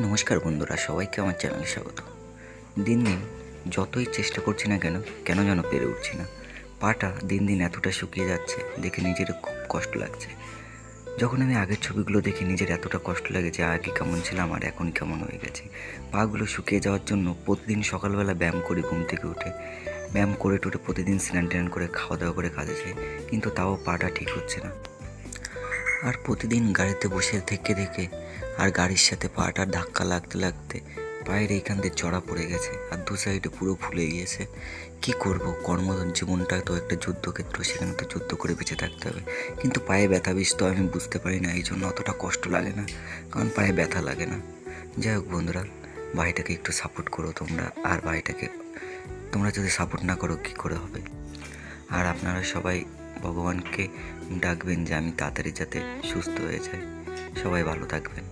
নমস্কার বন্ধুরা, সবাইকে আমার চ্যানেলে স্বাগত। দিন দিন যতই চেষ্টা করছি না কেন কেন যেন পেরে উঠছি না। পাটা দিন দিন এতটা শুকিয়ে যাচ্ছে, দেখে নিজের খুব কষ্ট লাগছে। যখন আমি আগের ছবিগুলো দেখি নিজের এতটা কষ্ট লাগে যে আগে কেমন ছিলাম আর এখন কেমন হয়ে গেছে। পাগুলো শুকিয়ে যাওয়ার জন্য প্রতিদিন সকালবেলা ব্যায়াম করি, ঘুম থেকে উঠে ব্যায়াম করে টুটে প্রতিদিন স্নান টান করে খাওয়া দাওয়া করে কাজে যাই, কিন্তু তাও পাটা ঠিক হচ্ছে না। আর প্রতিদিন গাড়িতে বসে থেকে থেকে আর গাড়ির সাথে পাটা ধাক্কা লাগতে লাগতে পায়ের এইখান দিয়ে চড়া পড়ে গেছে আর দু সাইডে পুরো ফুলে গিয়েছে। কি করব, জীবনটা তো একটা যুদ্ধক্ষেত্র, সেখানে তো যুদ্ধ করে বেঁচে থাকতে হবে। কিন্তু পায়ে ব্যথা বিষ তো আমি বুঝতে পারি না, এই জন্য অতটা কষ্ট লাগে না, কারণ পায়ে ব্যথা লাগে না। যাই হোক বন্ধুরা, ভাইটাকে একটু সাপোর্ট করো তোমরা। আর ভাইটাকে তোমরা যদি সাপোর্ট না করো কী করে হবে। আর আপনারা সবাই ভগবানকে ডাকবেন যে আমি তাড়াতাড়ি যাতে সুস্থ হয়ে যাই। সবাই ভালো থাকবেন।